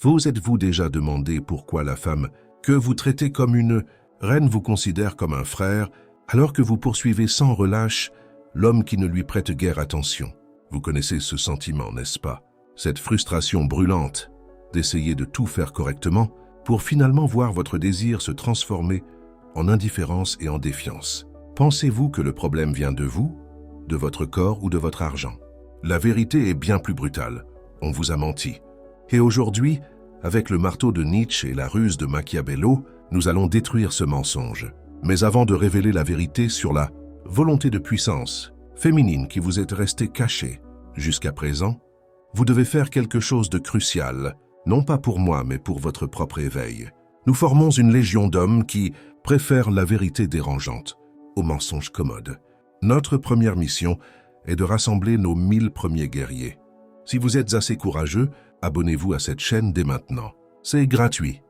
Vous êtes-vous déjà demandé pourquoi la femme que vous traitez comme une reine vous considère comme un frère, alors que vous poursuivez sans relâche l'homme qui ne lui prête guère attention? Vous connaissez ce sentiment, n'est-ce pas? Cette frustration brûlante d'essayer de tout faire correctement pour finalement voir votre désir se transformer en indifférence et en défiance. Pensez-vous que le problème vient de vous, de votre corps ou de votre argent? La vérité est bien plus brutale. On vous a menti. Et aujourd'hui, avec le marteau de Nietzsche et la ruse de Machiavello, nous allons détruire ce mensonge. Mais avant de révéler la vérité sur la volonté de puissance féminine qui vous est restée cachée jusqu'à présent, vous devez faire quelque chose de crucial, non pas pour moi, mais pour votre propre éveil. Nous formons une légion d'hommes qui préfèrent la vérité dérangeante au mensonge commode. Notre première mission est de rassembler nos 1000 premiers guerriers. Si vous êtes assez courageux, abonnez-vous à cette chaîne dès maintenant. C'est gratuit.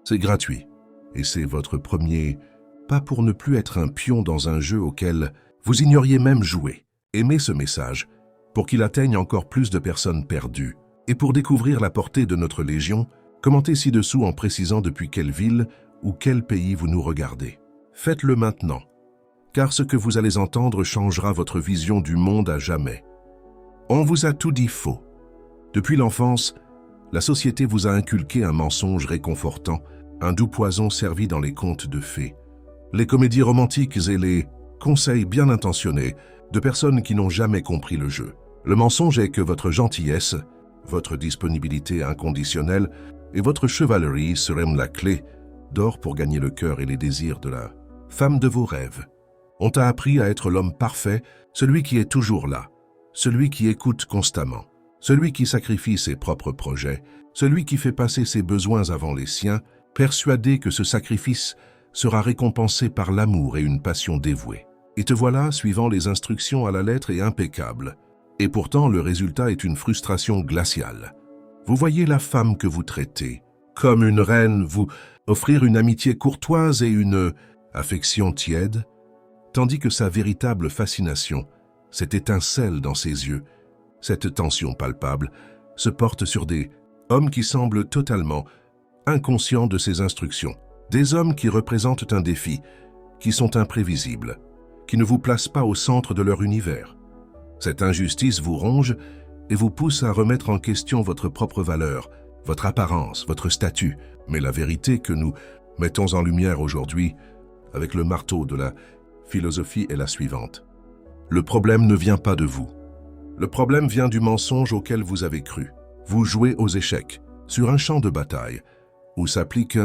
C'est gratuit. Et c'est votre premier pas pour ne plus être un pion dans un jeu auquel vous ignoriez même jouer. Aimez ce message pour qu'il atteigne encore plus de personnes perdues. Et pour découvrir la portée de notre légion, commentez ci-dessous en précisant depuis quelle ville ou quel pays vous nous regardez. Faites-le maintenant, car ce que vous allez entendre changera votre vision du monde à jamais. On vous a tout dit faux. Depuis l'enfance, la société vous a inculqué un mensonge réconfortant, un doux poison servi dans les contes de fées, les comédies romantiques et les conseils bien intentionnés de personnes qui n'ont jamais compris le jeu. Le mensonge est que votre gentillesse, votre disponibilité inconditionnelle et votre chevalerie seraient la clé d'or pour gagner le cœur et les désirs de la femme de vos rêves. On t'a appris à être l'homme parfait, celui qui est toujours là, celui qui écoute constamment, celui qui sacrifie ses propres projets, celui qui fait passer ses besoins avant les siens, persuadé que ce sacrifice sera récompensé par l'amour et une passion dévouée. Et te voilà, suivant les instructions à la lettre et impeccable. Et pourtant, le résultat est une frustration glaciale. Vous voyez la femme que vous traitez comme une reine vous offrir une amitié courtoise et une affection tiède, tandis que sa véritable fascination, cette étincelle dans ses yeux, cette tension palpable, se porte sur des hommes qui semblent totalement inconscients de ses instructions, des hommes qui représentent un défi, qui sont imprévisibles, qui ne vous placent pas au centre de leur univers. Cette injustice vous ronge et vous pousse à remettre en question votre propre valeur, votre apparence, votre statut. Mais la vérité que nous mettons en lumière aujourd'hui, avec le marteau de la philosophie, est la suivante. Le problème ne vient pas de vous. Le problème vient du mensonge auquel vous avez cru. Vous jouez aux échecs, sur un champ de bataille, où s'appliquent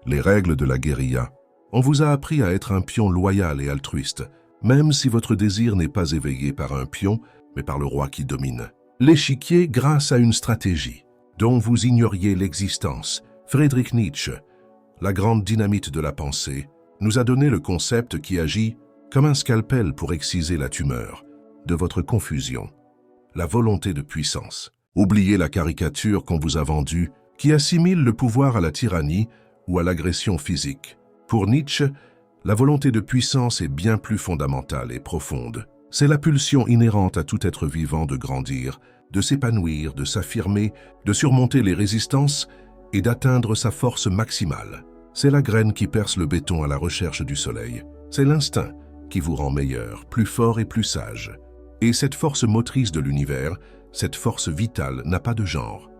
les règles de la guérilla. On vous a appris à être un pion loyal et altruiste, même si votre désir n'est pas éveillé par un pion, mais par le roi qui domine. L'échiquier, grâce à une stratégie dont vous ignoriez l'existence, Friedrich Nietzsche, la grande dynamite de la pensée, nous a donné le concept qui agit comme un scalpel pour exciser la tumeur de votre confusion, la volonté de puissance. Oubliez la caricature qu'on vous a vendue qui assimile le pouvoir à la tyrannie ou à l'agression physique. Pour Nietzsche, la volonté de puissance est bien plus fondamentale et profonde. C'est la pulsion inhérente à tout être vivant de grandir, de s'épanouir, de s'affirmer, de surmonter les résistances et d'atteindre sa force maximale. C'est la graine qui perce le béton à la recherche du soleil. C'est l'instinct qui vous rend meilleur, plus fort et plus sage. Et cette force motrice de l'univers, cette force vitale, n'a pas de genre.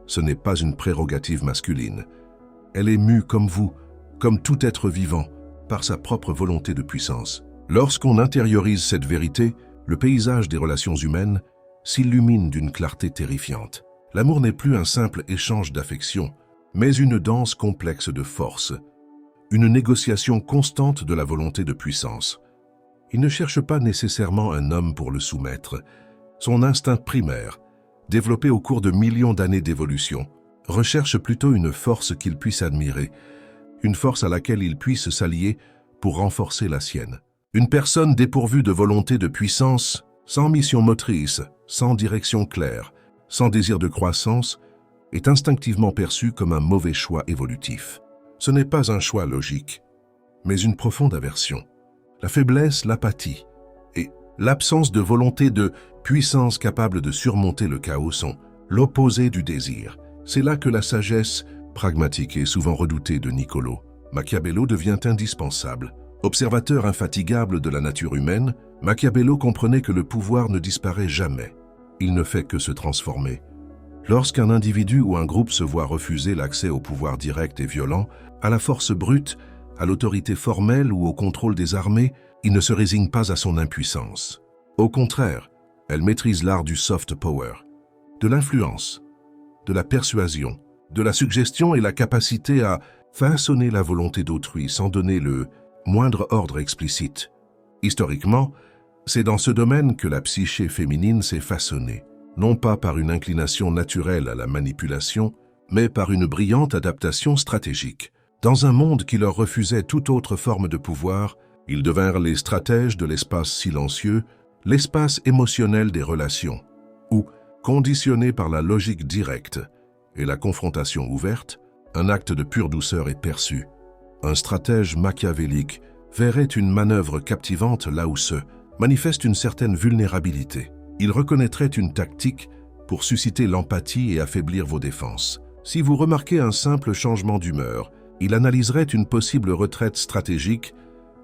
Ce n'est pas une prérogative masculine. Elle est mue comme vous, comme tout être vivant, par sa propre volonté de puissance. Lorsqu'on intériorise cette vérité, le paysage des relations humaines s'illumine d'une clarté terrifiante. L'amour n'est plus un simple échange d'affection, mais une danse complexe de force, une négociation constante de la volonté de puissance. Il ne cherche pas nécessairement un homme pour le soumettre. Son instinct primaire, développé au cours de millions d'années d'évolution, recherche plutôt une force qu'il puisse admirer, une force à laquelle il puisse s'allier pour renforcer la sienne. Une personne dépourvue de volonté de puissance, sans mission motrice, sans direction claire, sans désir de croissance, est instinctivement perçue comme un mauvais choix évolutif. Ce n'est pas un choix logique, mais une profonde aversion. La faiblesse, l'apathie et l'absence de volonté de puissance capable de surmonter le chaos sont l'opposé du désir. C'est là que la sagesse pragmatique et souvent redoutée de Niccolò Machiavello devient indispensable. Observateur infatigable de la nature humaine, Machiavello comprenait que le pouvoir ne disparaît jamais. Il ne fait que se transformer. Lorsqu'un individu ou un groupe se voit refuser l'accès au pouvoir direct et violent, à la force brute, à l'autorité formelle ou au contrôle des armées, il ne se résigne pas à son impuissance. Au contraire, elle maîtrise l'art du soft power, de l'influence, de la persuasion, de la suggestion et la capacité à façonner la volonté d'autrui sans donner le moindre ordre explicite. Historiquement, c'est dans ce domaine que la psyché féminine s'est façonnée, non pas par une inclination naturelle à la manipulation, mais par une brillante adaptation stratégique. Dans un monde qui leur refusait toute autre forme de pouvoir, ils devinrent les stratèges de l'espace silencieux, l'espace émotionnel des relations, où, conditionnés par la logique directe et la confrontation ouverte, un acte de pure douceur est perçu. Un stratège machiavélique verrait une manœuvre captivante là où se manifeste une certaine vulnérabilité. Il reconnaîtrait une tactique pour susciter l'empathie et affaiblir vos défenses. Si vous remarquez un simple changement d'humeur, il analyserait une possible retraite stratégique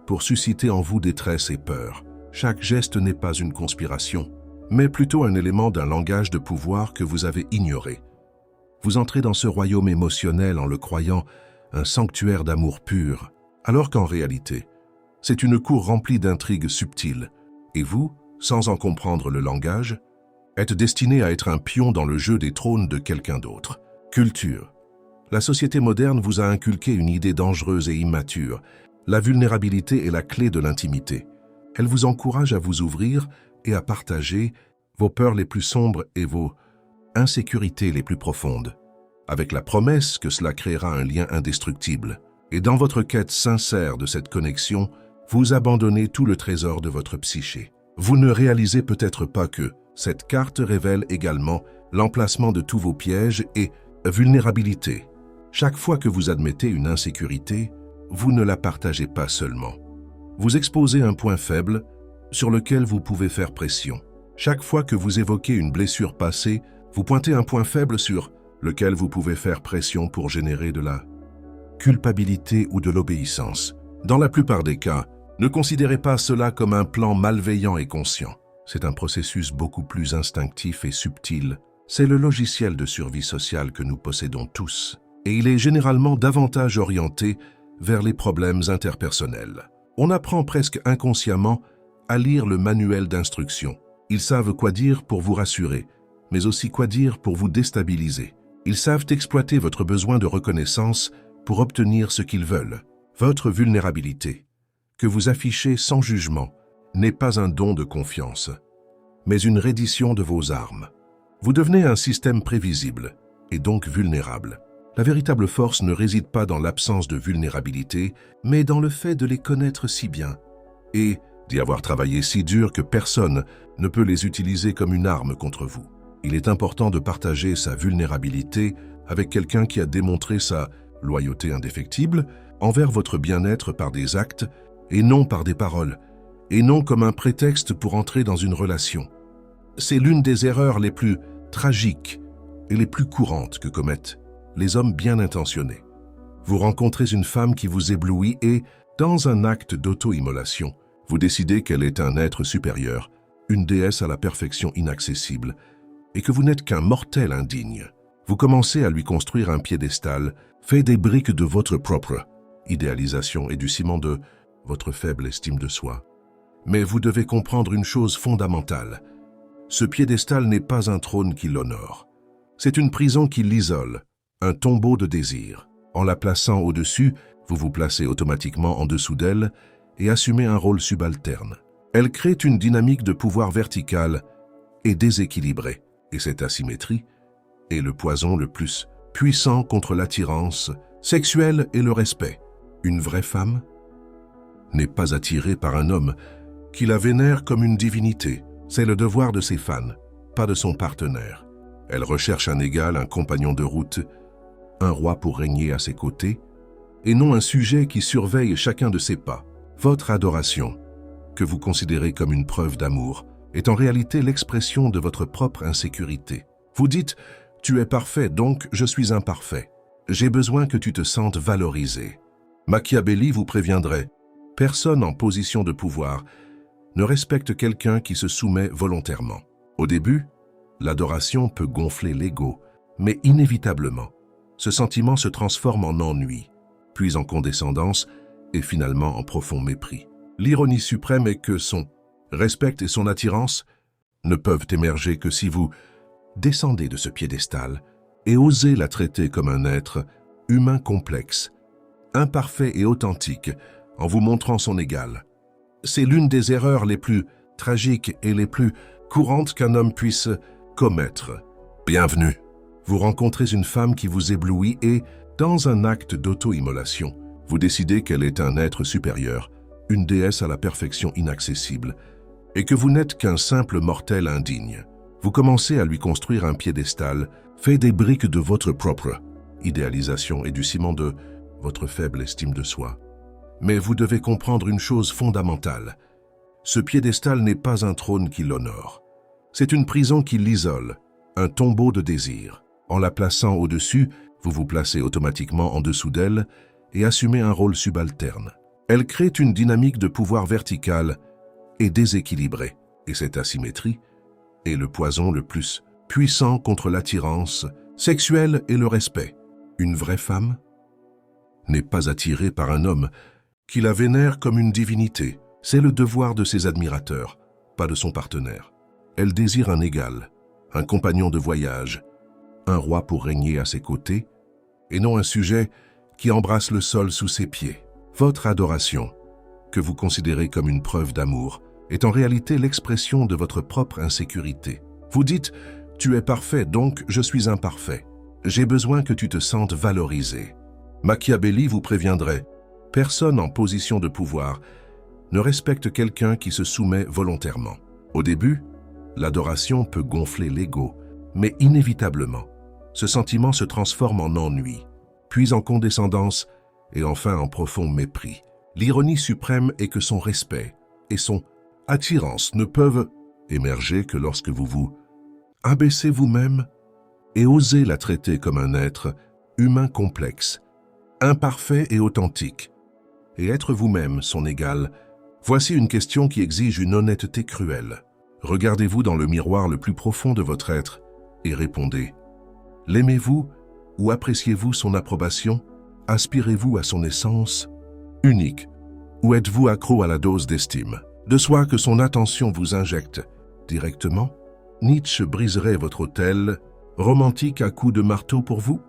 pour susciter en vous détresse et peur. Chaque geste n'est pas une conspiration, mais plutôt un élément d'un langage de pouvoir que vous avez ignoré. Vous entrez dans ce royaume émotionnel en le croyant un sanctuaire d'amour pur, alors qu'en réalité, c'est une cour remplie d'intrigues subtiles, et vous, sans en comprendre le langage, êtes destiné à être un pion dans le jeu des trônes de quelqu'un d'autre. Culture. La société moderne vous a inculqué une idée dangereuse et immature. La vulnérabilité est la clé de l'intimité. Elle vous encourage à vous ouvrir et à partager vos peurs les plus sombres et vos insécurités les plus profondes, avec la promesse que cela créera un lien indestructible. Et dans votre quête sincère de cette connexion, vous abandonnez tout le trésor de votre psyché. Vous ne réalisez peut-être pas que cette carte révèle également l'emplacement de tous vos pièges et vulnérabilités. Chaque fois que vous admettez une insécurité, vous ne la partagez pas seulement. Vous exposez un point faible sur lequel vous pouvez faire pression. Chaque fois que vous évoquez une blessure passée, vous pointez un point faible sur lequel vous pouvez faire pression pour générer de la culpabilité ou de l'obéissance. Dans la plupart des cas, ne considérez pas cela comme un plan malveillant et conscient. C'est un processus beaucoup plus instinctif et subtil. C'est le logiciel de survie sociale que nous possédons tous, et il est généralement davantage orienté vers les problèmes interpersonnels. On apprend presque inconsciemment à lire le manuel d'instruction. Ils savent quoi dire pour vous rassurer, mais aussi quoi dire pour vous déstabiliser. Ils savent exploiter votre besoin de reconnaissance pour obtenir ce qu'ils veulent. Votre vulnérabilité, que vous affichez sans jugement, n'est pas un don de confiance, mais une reddition de vos armes. Vous devenez un système prévisible, et donc vulnérable. La véritable force ne réside pas dans l'absence de vulnérabilité, mais dans le fait de les connaître si bien, et d'y avoir travaillé si dur que personne ne peut les utiliser comme une arme contre vous. Il est important de partager sa vulnérabilité avec quelqu'un qui a démontré sa loyauté indéfectible envers votre bien-être par des actes et non par des paroles, et non comme un prétexte pour entrer dans une relation. C'est l'une des erreurs les plus tragiques et les plus courantes que commettent les hommes bien intentionnés. Vous rencontrez une femme qui vous éblouit et, dans un acte d'auto-immolation, vous décidez qu'elle est un être supérieur, une déesse à la perfection inaccessible, et que vous n'êtes qu'un mortel indigne. Vous commencez à lui construire un piédestal fait des briques de votre propre idéalisation et du ciment de votre faible estime de soi. Mais vous devez comprendre une chose fondamentale. Ce piédestal n'est pas un trône qui l'honore. C'est une prison qui l'isole, un tombeau de désir. En la plaçant au-dessus, vous vous placez automatiquement en dessous d'elle et assumez un rôle subalterne. Elle crée une dynamique de pouvoir verticale et déséquilibrée, et cette asymétrie est le poison le plus puissant contre l'attirance sexuelle et le respect. Une vraie femme n'est pas attirée par un homme qui la vénère comme une divinité. C'est le devoir de ses fans, pas de son partenaire. Elle recherche un égal, un compagnon de route, un roi pour régner à ses côtés, et non un sujet qui surveille chacun de ses pas. Votre adoration, que vous considérez comme une preuve d'amour, est en réalité l'expression de votre propre insécurité. Vous dites Tu es parfait, donc je suis imparfait. J'ai besoin que tu te sentes valorisé. Machiavelli vous préviendrait, personne en position de pouvoir ne respecte quelqu'un qui se soumet volontairement. Au début, l'adoration peut gonfler l'ego, mais inévitablement, ce sentiment se transforme en ennui, puis en condescendance et finalement en profond mépris. L'ironie suprême est que son respect et son attirance ne peuvent émerger que si vous descendez de ce piédestal et osez la traiter comme un être humain complexe, imparfait et authentique, en vous montrant son égal. C'est l'une des erreurs les plus tragiques et les plus courantes qu'un homme puisse commettre. Bienvenue. Vous rencontrez une femme qui vous éblouit et, dans un acte d'auto-immolation, vous décidez qu'elle est un être supérieur, une déesse à la perfection inaccessible, et que vous n'êtes qu'un simple mortel indigne. Vous commencez à lui construire un piédestal fait des briques de votre propre idéalisation et du ciment de votre faible estime de soi. Mais vous devez comprendre une chose fondamentale. Ce piédestal n'est pas un trône qui l'honore. C'est une prison qui l'isole, un tombeau de désir. En la plaçant au-dessus, vous vous placez automatiquement en dessous d'elle et assumez un rôle subalterne. Elle crée une dynamique de pouvoir verticale et déséquilibrée. Et cette asymétrie est le poison le plus puissant contre l'attirance sexuelle et le respect. Une vraie femme n'est pas attirée par un homme qui la vénère comme une divinité. C'est le devoir de ses admirateurs, pas de son partenaire. Elle désire un égal, un compagnon de voyage, un roi pour régner à ses côtés, et non un sujet qui embrasse le sol sous ses pieds. Votre adoration, que vous considérez comme une preuve d'amour, est en réalité l'expression de votre propre insécurité. Vous dites « Tu es parfait, donc je suis imparfait. J'ai besoin que tu te sentes valorisé. » Machiavelli vous préviendrait, personne en position de pouvoir ne respecte quelqu'un qui se soumet volontairement. Au début, l'adoration peut gonfler l'ego, mais inévitablement, ce sentiment se transforme en ennui, puis en condescendance et enfin en profond mépris. L'ironie suprême est que son respect et son attirance ne peuvent émerger que lorsque vous vous abaissez vous-même et osez la traiter comme un être humain complexe, imparfait et authentique, et être vous-même son égal. Voici une question qui exige une honnêteté cruelle. Regardez-vous dans le miroir le plus profond de votre être et répondez. L'aimez-vous ou appréciez-vous son approbation? Aspirez-vous à son essence unique? Ou êtes-vous accro à la dose d'estime de soi que son attention vous injecte directement? Nietzsche briserait votre autel romantique à coups de marteau pour vous?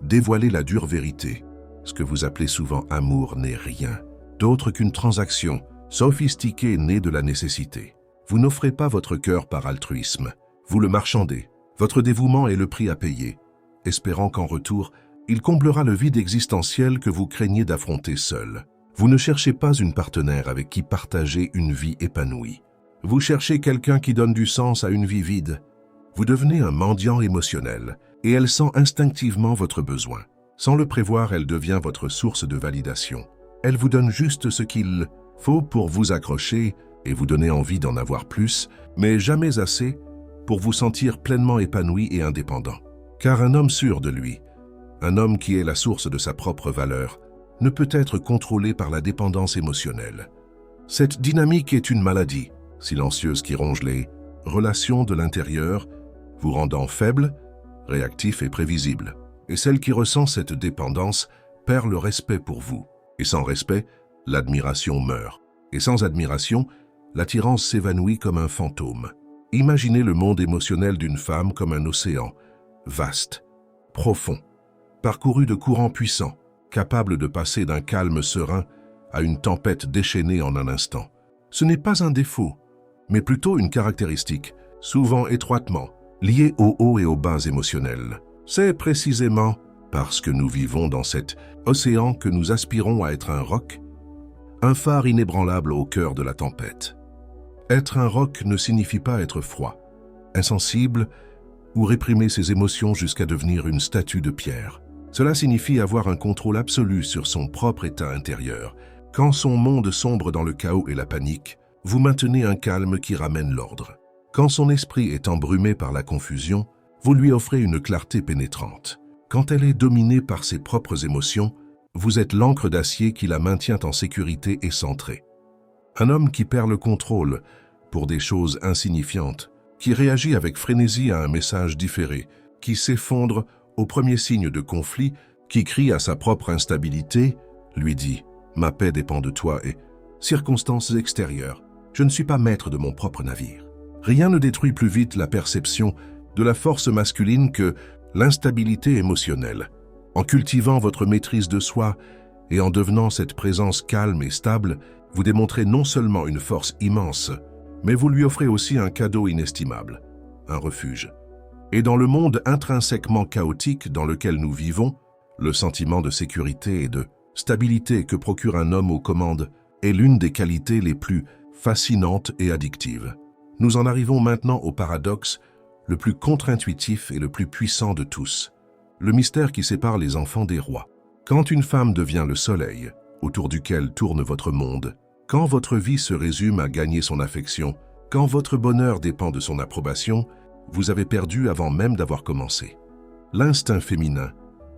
Dévoilez la dure vérité. Ce que vous appelez souvent amour n'est rien d'autre qu'une transaction sophistiquée née de la nécessité. Vous n'offrez pas votre cœur par altruisme, vous le marchandez. Votre dévouement est le prix à payer, espérant qu'en retour, il comblera le vide existentiel que vous craignez d'affronter seul. Vous ne cherchez pas une partenaire avec qui partager une vie épanouie. Vous cherchez quelqu'un qui donne du sens à une vie vide. Vous devenez un mendiant émotionnel et elle sent instinctivement votre besoin. Sans le prévoir, elle devient votre source de validation. Elle vous donne juste ce qu'il faut pour vous accrocher et vous donner envie d'en avoir plus, mais jamais assez pour vous sentir pleinement épanoui et indépendant. Car un homme sûr de lui, un homme qui est la source de sa propre valeur, ne peut être contrôlé par la dépendance émotionnelle. Cette dynamique est une maladie silencieuse qui ronge les relations de l'intérieur, vous rendant faible, réactif et prévisible. Et celle qui ressent cette dépendance perd le respect pour vous. Et sans respect, l'admiration meurt. Et sans admiration, l'attirance s'évanouit comme un fantôme. Imaginez le monde émotionnel d'une femme comme un océan, vaste, profond, parcouru de courants puissants, capable de passer d'un calme serein à une tempête déchaînée en un instant. Ce n'est pas un défaut, mais plutôt une caractéristique, souvent étroitement liée aux hauts et aux bas émotionnels. C'est précisément parce que nous vivons dans cet océan que nous aspirons à être un roc, un phare inébranlable au cœur de la tempête. Être un roc ne signifie pas être froid, insensible ou réprimer ses émotions jusqu'à devenir une statue de pierre. Cela signifie avoir un contrôle absolu sur son propre état intérieur. Quand son monde sombre dans le chaos et la panique, vous maintenez un calme qui ramène l'ordre. Quand son esprit est embrumé par la confusion, Vous lui offrez une clarté pénétrante. Quand elle est dominée par ses propres émotions, vous êtes l'encre d'acier qui la maintient en sécurité et centrée. Un homme qui perd le contrôle pour des choses insignifiantes, qui réagit avec frénésie à un message différé, qui s'effondre au premier signe de conflit, qui crie à sa propre instabilité, lui dit « Ma paix dépend de toi et circonstances extérieures. Je ne suis pas maître de mon propre navire. » Rien ne détruit plus vite la perception de la force masculine que l'instabilité émotionnelle. En cultivant votre maîtrise de soi et en devenant cette présence calme et stable, vous démontrez non seulement une force immense, mais vous lui offrez aussi un cadeau inestimable, un refuge. Et dans le monde intrinsèquement chaotique dans lequel nous vivons, le sentiment de sécurité et de stabilité que procure un homme aux commandes est l'une des qualités les plus fascinantes et addictives. Nous en arrivons maintenant au paradoxe le plus contre-intuitif et le plus puissant de tous, le mystère qui sépare les enfants des rois. Quand une femme devient le soleil, autour duquel tourne votre monde, quand votre vie se résume à gagner son affection, quand votre bonheur dépend de son approbation, vous avez perdu avant même d'avoir commencé. L'instinct féminin,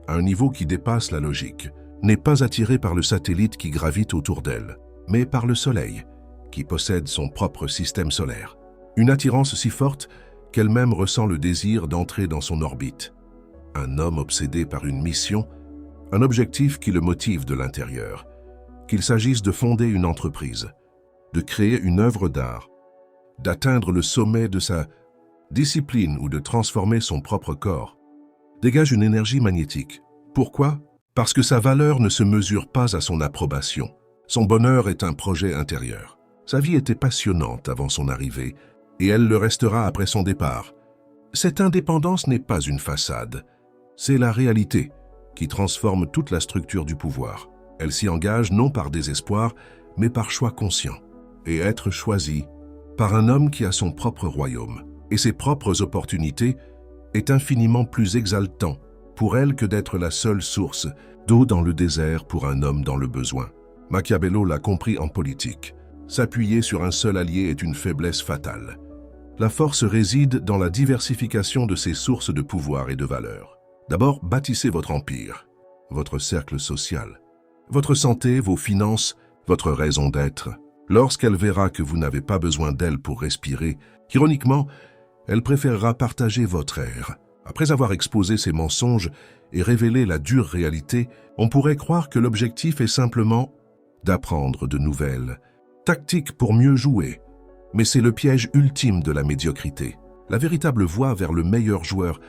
à un niveau qui dépasse la logique, n'est pas attiré par le satellite qui gravite autour d'elle, mais par le soleil, qui possède son propre système solaire. Une attirance si forte qu'elle-même ressent le désir d'entrer dans son orbite. Un homme obsédé par une mission, un objectif qui le motive de l'intérieur, qu'il s'agisse de fonder une entreprise, de créer une œuvre d'art, d'atteindre le sommet de sa discipline ou de transformer son propre corps, dégage une énergie magnétique. Pourquoi? Parce que sa valeur ne se mesure pas à son approbation. Son bonheur est un projet intérieur. Sa vie était passionnante avant son arrivée et elle le restera après son départ. Cette indépendance n'est pas une façade, c'est la réalité qui transforme toute la structure du pouvoir. Elle s'y engage non par désespoir, mais par choix conscient. Et être choisi par un homme qui a son propre royaume et ses propres opportunités est infiniment plus exaltant pour elle que d'être la seule source d'eau dans le désert pour un homme dans le besoin. Machiavello l'a compris en politique. S'appuyer sur un seul allié est une faiblesse fatale. La force réside dans la diversification de ses sources de pouvoir et de valeur. D'abord, bâtissez votre empire, votre cercle social, votre santé, vos finances, votre raison d'être. Lorsqu'elle verra que vous n'avez pas besoin d'elle pour respirer, ironiquement, elle préférera partager votre air. Après avoir exposé ses mensonges et révélé la dure réalité, on pourrait croire que l'objectif est simplement d'apprendre de nouvelles tactiques pour mieux jouer. Mais c'est le piège ultime de la médiocrité. La véritable voie vers le meilleur joueur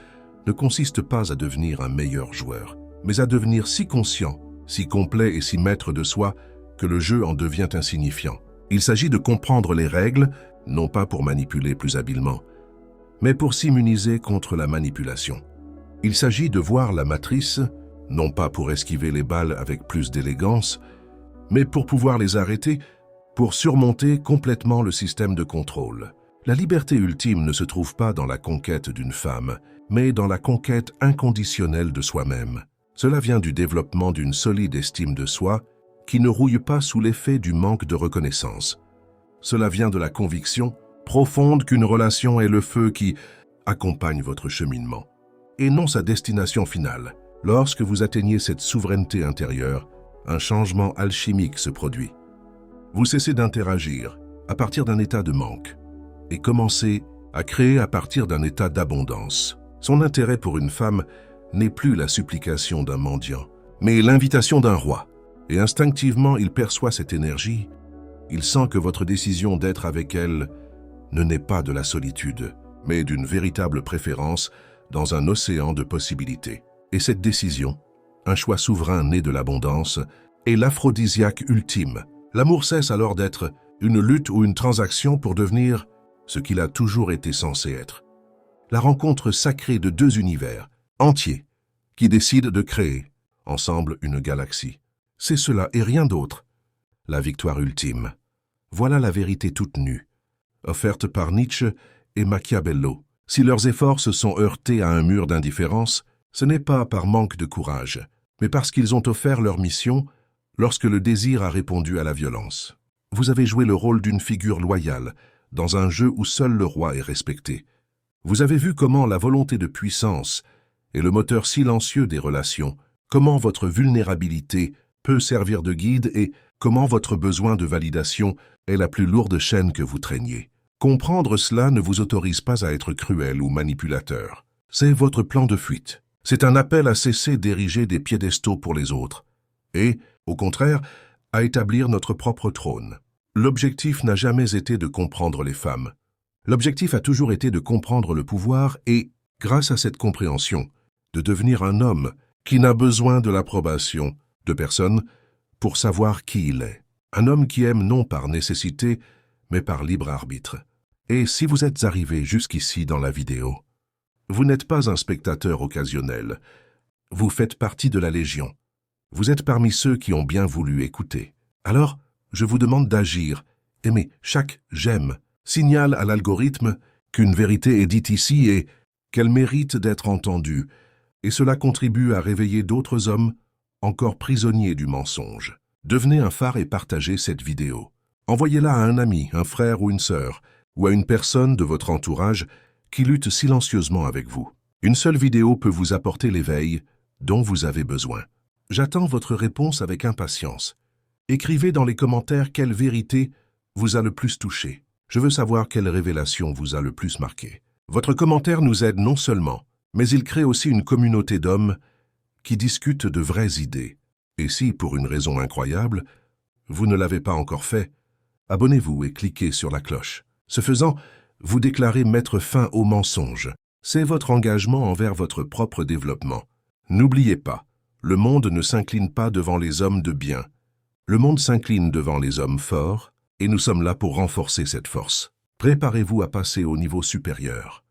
ne consiste pas à devenir un meilleur joueur, mais à devenir si conscient, si complet et si maître de soi que le jeu en devient insignifiant. Il s'agit de comprendre les règles, non pas pour manipuler plus habilement, mais pour s'immuniser contre la manipulation. Il s'agit de voir la matrice, non pas pour esquiver les balles avec plus d'élégance, mais pour pouvoir les arrêter, pour surmonter complètement le système de contrôle. La liberté ultime ne se trouve pas dans la conquête d'une femme, mais dans la conquête inconditionnelle de soi-même. Cela vient du développement d'une solide estime de soi qui ne rouille pas sous l'effet du manque de reconnaissance. Cela vient de la conviction profonde qu'une relation est le feu qui accompagne votre cheminement, et non sa destination finale. Lorsque vous atteignez cette souveraineté intérieure, un changement alchimique se produit. Vous cessez d'interagir à partir d'un état de manque et commencez à créer à partir d'un état d'abondance. Son intérêt pour une femme n'est plus la supplication d'un mendiant, mais l'invitation d'un roi. Et instinctivement, il perçoit cette énergie. Il sent que votre décision d'être avec elle ne naît pas de la solitude, mais d'une véritable préférence dans un océan de possibilités. Et cette décision, un choix souverain né de l'abondance, est l'aphrodisiaque ultime. L'amour cesse alors d'être une lutte ou une transaction pour devenir ce qu'il a toujours été censé être. La rencontre sacrée de deux univers entiers qui décident de créer ensemble une galaxie. C'est cela et rien d'autre. La victoire ultime. Voilà la vérité toute nue, offerte par Nietzsche et Machiavello. Si leurs efforts se sont heurtés à un mur d'indifférence, ce n'est pas par manque de courage, mais parce qu'ils ont offert leur mission lorsque le désir a répondu à la violence. Vous avez joué le rôle d'une figure loyale dans un jeu où seul le roi est respecté. Vous avez vu comment la volonté de puissance est le moteur silencieux des relations, comment votre vulnérabilité peut servir de guide et comment votre besoin de validation est la plus lourde chaîne que vous traîniez. Comprendre cela ne vous autorise pas à être cruel ou manipulateur. C'est votre plan de fuite. C'est un appel à cesser d'ériger des piédestaux pour les autres et, au contraire, à établir notre propre trône. L'objectif n'a jamais été de comprendre les femmes. L'objectif a toujours été de comprendre le pouvoir et, grâce à cette compréhension, de devenir un homme qui n'a besoin de l'approbation de personne pour savoir qui il est. Un homme qui aime non par nécessité, mais par libre arbitre. Et si vous êtes arrivé jusqu'ici dans la vidéo, vous n'êtes pas un spectateur occasionnel. Vous faites partie de la Légion. Vous êtes parmi ceux qui ont bien voulu écouter. Alors, je vous demande d'agir. Aimez, chaque « j'aime » signale à l'algorithme qu'une vérité est dite ici et qu'elle mérite d'être entendue. Et cela contribue à réveiller d'autres hommes encore prisonniers du mensonge. Devenez un phare et partagez cette vidéo. Envoyez-la à un ami, un frère ou une sœur, ou à une personne de votre entourage qui lutte silencieusement avec vous. Une seule vidéo peut vous apporter l'éveil dont vous avez besoin. J'attends votre réponse avec impatience. Écrivez dans les commentaires quelle vérité vous a le plus touché. Je veux savoir quelle révélation vous a le plus marqué. Votre commentaire nous aide non seulement, mais il crée aussi une communauté d'hommes qui discutent de vraies idées. Et si, pour une raison incroyable, vous ne l'avez pas encore fait, abonnez-vous et cliquez sur la cloche. Ce faisant, vous déclarez mettre fin au mensonge. C'est votre engagement envers votre propre développement. N'oubliez pas, le monde ne s'incline pas devant les hommes de bien. Le monde s'incline devant les hommes forts, et nous sommes là pour renforcer cette force. Préparez-vous à passer au niveau supérieur.